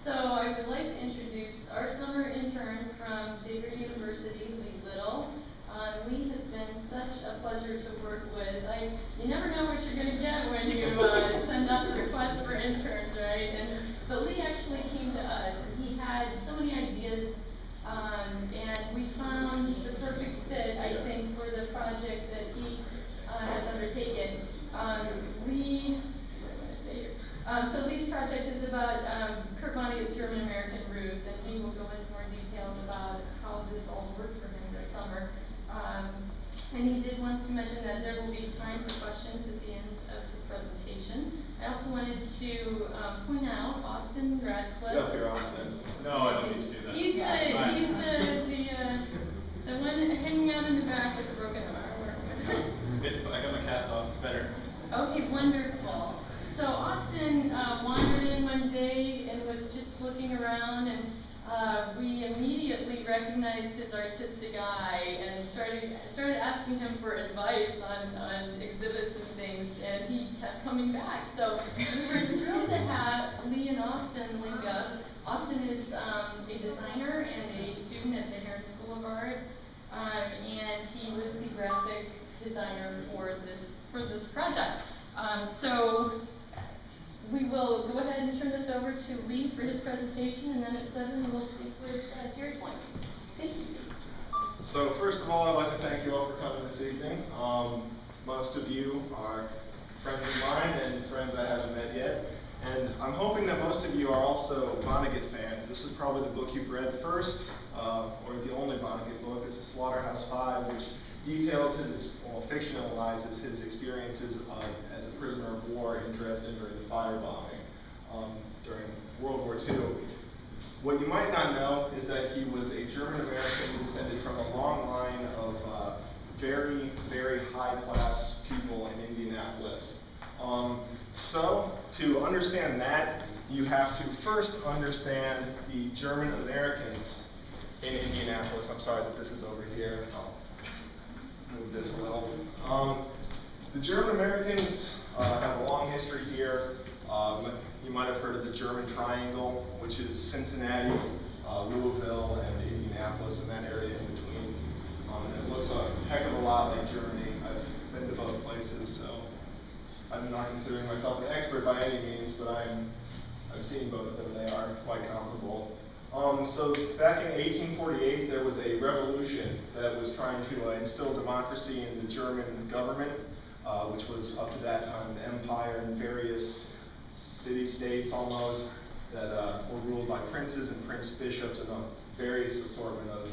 So I would like to introduce our summer intern from Xavier University, Lee Little. Lee has been such a pleasure to work with. You never know what you're going to get when you send out the request for interns, right? But Lee actually came to us, and he had so many ideas, and we found the perfect fit, I think, for the project that he has undertaken. So Lee's project is about Kurt Vonnegut's German-American roots, and he will go into more details about how this all worked for him this summer. And he did want to mention that there will be time for questions at the end of his presentation. I also wanted to point out Austin Radcliffe. Get up here, Austin. No, I don't need to do that. He's the one hanging out in the back with the broken arm. I got my cast off. It's better. Okay, wonderful. So Austin wandered in one day and was just looking around, and we immediately recognized his artistic eye and started asking him for advice on exhibits and things, and he kept coming back. So we were thrilled to have Lee and Austin link up. Austin is a designer and a student at the Heron School of Art, and he was the graphic designer for this project. So we will go ahead and turn this over to Lee for his presentation, and then at 7 we'll speak with Jerry Points. Thank you. So first of all, I'd like to thank you all for coming this evening. Most of you are friends of mine and friends I haven't met yet. And I'm hoping that most of you are also Vonnegut fans. This is probably the book you've read first, or the only Vonnegut book. This is Slaughterhouse-Five, which details fictionalizes his experiences as a prisoner of war in Dresden during the firebombing during World War II. What you might not know is that he was a German-American descended from a long line of very, very high-class people in Indianapolis. So to understand that, you have to first understand the German Americans in Indianapolis. I'm sorry that this is over here. I'll move this a little. The German Americans have a long history here. You might have heard of the German Triangle, which is Cincinnati, Louisville, and Indianapolis, and that area in between. And it looks a heck of a lot like Germany. I've been to both places, so I'm not considering myself an expert by any means, but I've seen both of them. They are quite comparable. So back in 1848, there was a revolution that was trying to instill democracy in the German government, which was up to that time an empire and various city-states almost that were ruled by princes and prince-bishops and a various assortment of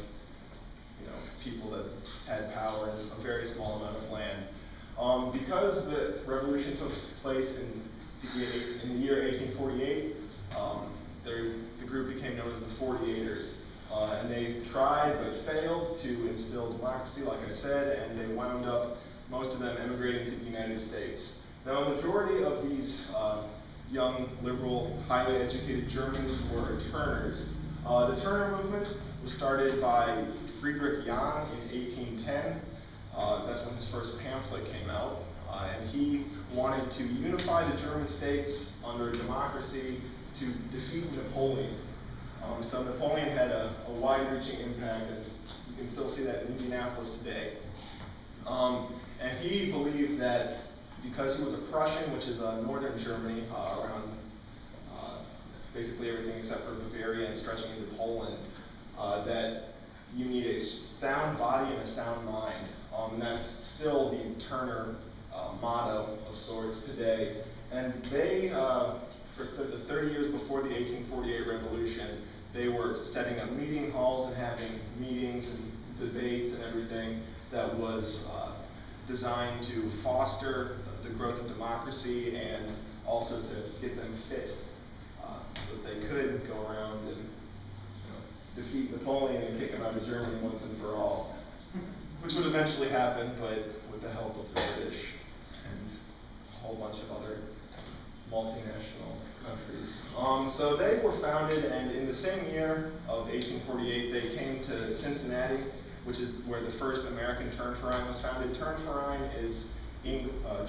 people that had power and a very small amount of land. Because the revolution took place in the year 1848, the group became known as the 48ers. And they tried but failed to instill democracy, like I said, and they wound up, most of them, emigrating to the United States. Now, the majority of these young, liberal, highly educated Germans were Turners. The Turner movement was started by Friedrich Jahn in 1810. That's when his first pamphlet came out. And he wanted to unify the German states under a democracy to defeat Napoleon. So Napoleon had a wide-reaching impact, and you can still see that in Indianapolis today. And he believed that because he was a Prussian, which is northern Germany, around basically everything except for Bavaria and stretching into Poland, that you need a sound body and a sound mind. And that's still the Turner motto of sorts today. And they, for the 30 years before the 1848 revolution, they were setting up meeting halls and having meetings and debates and everything that was designed to foster the growth of democracy and also to get them fit so that they could go around and defeat Napoleon and kick him out of Germany once and for all. Which would eventually happen, but with the help of the British and a whole bunch of other multinational countries. So they were founded, and in the same year of 1848, they came to Cincinnati, which is where the first American Turnverein was founded. Turnverein is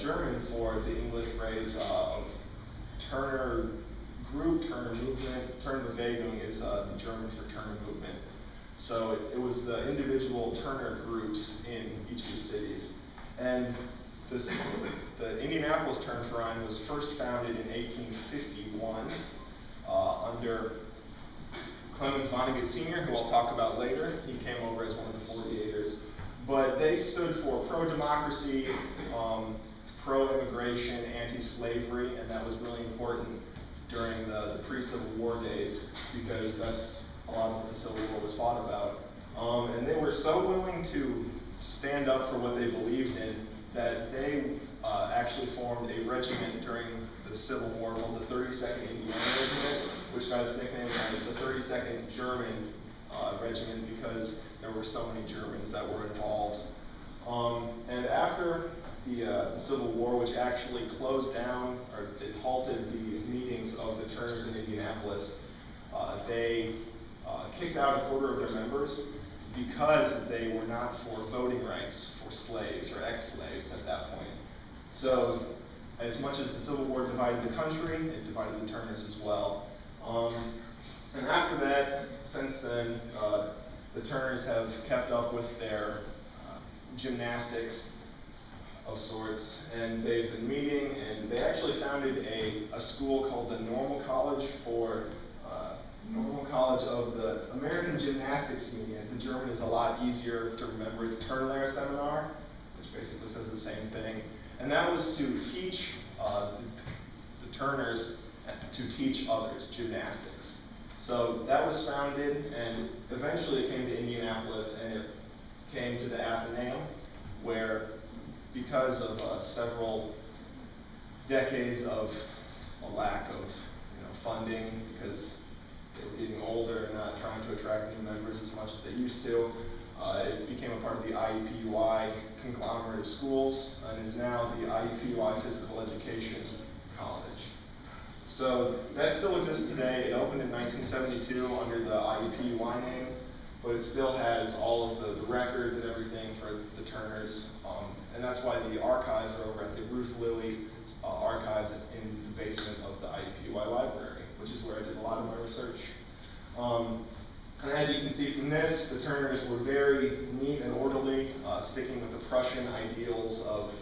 German for the English phrase of Turner group, Turner movement. Turnerbewegung is the German for Turner movement. So it was the individual Turner groups in each of the cities. And the Indianapolis Turnverein was first founded in 1851 under Kurt Vonnegut Sr., who I'll talk about later. He came over as one of the 48ers. But they stood for pro-democracy, pro-immigration, anti-slavery, and that was really important during the pre-Civil War days, because that's a lot of what the Civil War was fought about. And they were so willing to stand up for what they believed in that they actually formed a regiment during the Civil War called the 32nd Indiana Regiment, which got its nickname as the 32nd German Regiment because there were so many Germans that were involved. And after the Civil War, which actually closed down, or it halted the meetings of the Turners in Indianapolis, they kicked out a quarter of their members because they were not for voting rights for slaves or ex-slaves at that point. So as much as the Civil War divided the country, it divided the Turners as well. And after that, since then, the Turners have kept up with their gymnastics of sorts, and they've been meeting, and they actually founded a school called the Normal College of the American Gymnastics Union. The German is a lot easier to remember. It's Turnlehrer Seminar, which basically says the same thing. And that was to teach the Turners to teach others gymnastics. So that was founded, and eventually it came to Indianapolis, and it came to the Athenaeum, where because of several decades of a lack of funding, because they were getting older and not trying to attract new members as much as they used to, it became a part of the IUPUI conglomerate of schools, and is now the IUPUI Physical Education College. So that still exists today. It opened in 1972 under the IUPUI name, but it still has all of the records and everything for the Turners. And that's why the archives are over at the Ruth Lilly archives in the basement of the IUPUI library, which is where I did a lot of my research. And as you can see from this, the Turners were very neat and orderly, sticking with the Prussian ideals of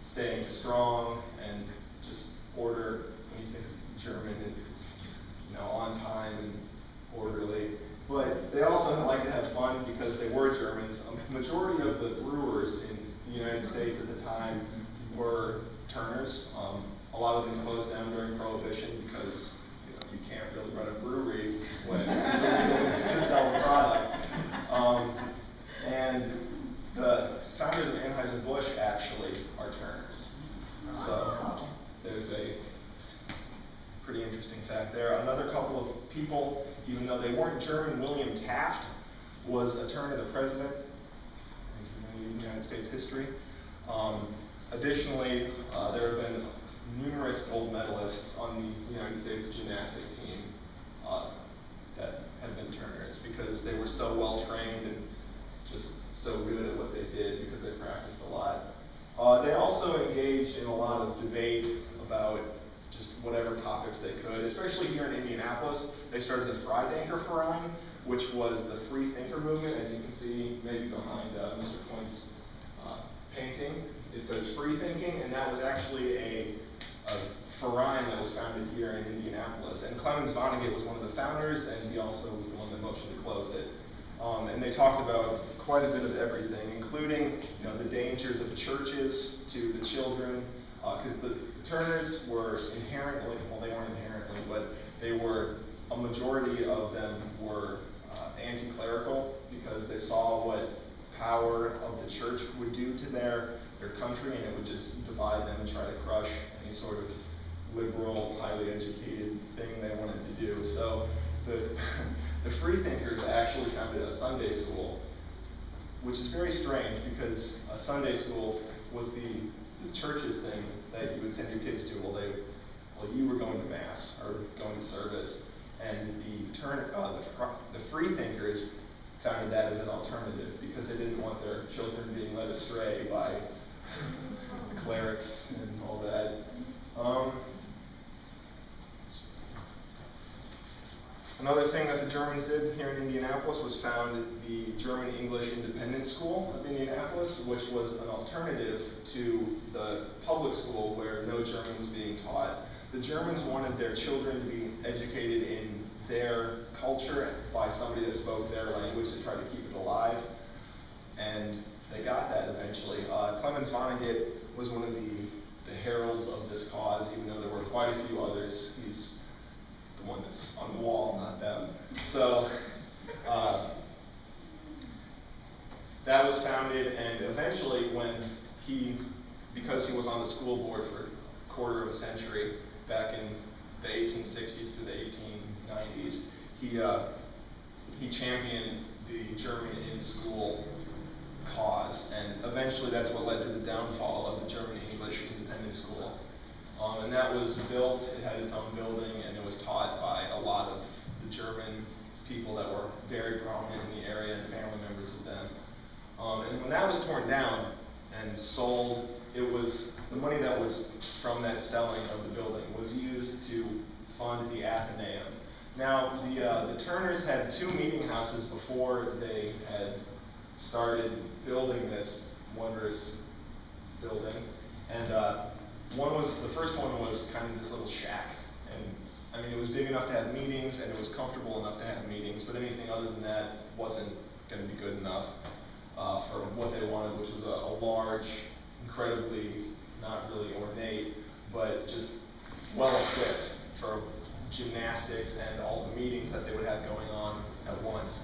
staying strong and just order. When you think of German, it's on time and orderly. But they also like to have fun because they were Germans. The majority of the brewers in the United States at the time were Turners. A lot of them closed down during Prohibition because you can't really run a brewery when it's illegal to sell the product. And the founders of Anheuser-Busch actually are Turners. So there's a pretty interesting fact there. Another couple of people, even though they weren't German, William Taft was a Turner, the president in United States history. Additionally, there have been numerous gold medalists on the United States gymnastics team that have been Turners because they were so well trained and just so good at what they did because they practiced a lot. They also engaged in a lot of debate about just whatever topics they could, especially here in Indianapolis. They started the Freidenkerverein, which was the free thinker movement, as you can see maybe behind Mr. Point's painting. It says free thinking, and that was actually a Verein that was founded here in Indianapolis. And Kurt Vonnegut was one of the founders, and he also was the one that motioned to close it. And they talked about quite a bit of everything, including the dangers of churches to the children, because the Turners were inherently, well, they weren't inherently, but they were, a majority of them were anti-clerical because they saw what power of the church would do to their country, and it would just divide them and try to crush any sort of liberal, highly educated thing they wanted to do. So the Freethinkers actually founded a Sunday school, which is very strange because a Sunday school was the church's thing that you would send your kids to while you were going to mass or going to service, and the Freethinkers founded that as an alternative because they didn't want their children being led astray by the clerics and all that. Another thing that the Germans did here in Indianapolis was found the German English Independent School of Indianapolis, which was an alternative to the public school where no German was being taught. The Germans wanted their children to be educated in their culture by somebody that spoke their language to try to keep it alive, and they got that eventually. Kurt Vonnegut was one of the heralds of this cause, even though there were quite a few others. He's the one that's on the wall, not them. So that was founded, and eventually because he was on the school board for a quarter of a century, back in the 1860s to the 1890s, he championed the German in school cause, and eventually that's what led to the downfall of the German English Independent School. And that was built, it had its own building, and it was taught by a lot of the German people that were very prominent in the area and family members of them. And when that was torn down and sold, the money that was from that selling of the building was used to fund the Athenaeum. Now, the Turners had 2 meeting houses before they had started building this wondrous building, and the first one was kind of this little shack, and I mean it was big enough to have meetings, and it was comfortable enough to have meetings, but anything other than that wasn't going to be good enough for what they wanted, which was a large, incredibly not really ornate, but just well equipped for gymnastics and all the meetings that they would have going on at once.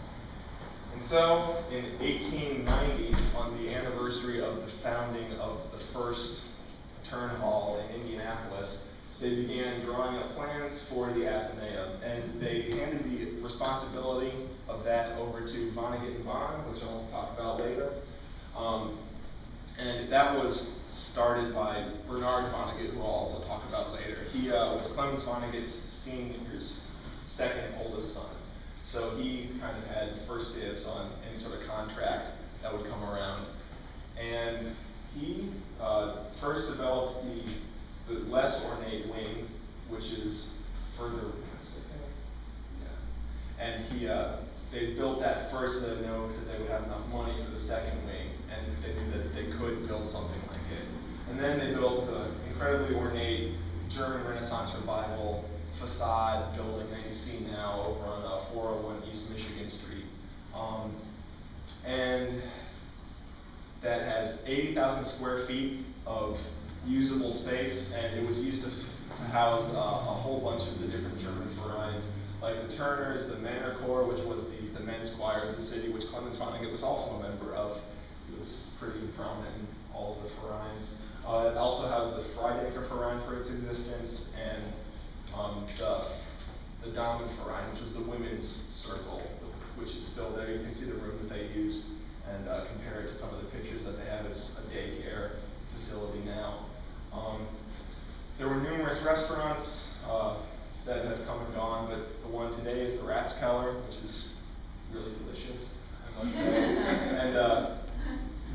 And so, in 1890, on the anniversary of the founding of the first Turn Hall in Indianapolis, they began drawing up plans for the Athenaeum, and they handed the responsibility of that over to Vonnegut and Bond, which I'll talk about later. And that was started by Bernard Vonnegut, who I'll also talk about later. He was Kurt Vonnegut's senior's second oldest son. So he kind of had first dibs on any sort of contract that would come around. And he first developed the less ornate wing, which is further, and they built that first to know that they would have enough money for the second wing, and they knew that they could build something like it. And then they built the incredibly ornate German Renaissance Revival facade building that you see now over on 401 East Michigan Street. And that has 80,000 square feet of usable space, and it was used to house a whole bunch of the different German vereins, like the Turners, the Manor Corps, which was the men's choir of the city, which Kurt Vonnegut was also a member of. He was pretty prominent in all of the vereins. It also has the Freidenker Verein for its existence, and the Damen Verein, which was the women's circle, which is still there. You can see the room that they used, and compare it to some of the pictures that they have as a daycare facility now. There were numerous restaurants that have come and gone, but the one today is the Ratskeller, which is really delicious, I must say. And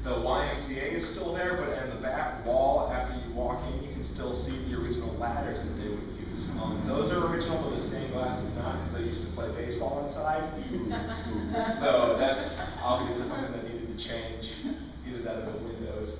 the YMCA is still there, but in the back wall, after you walk in, you can still see the original ladders that they would use. Those are original, but the stained glass is not, because they used to play baseball inside. So that's obviously something that needed to change, either that or the windows.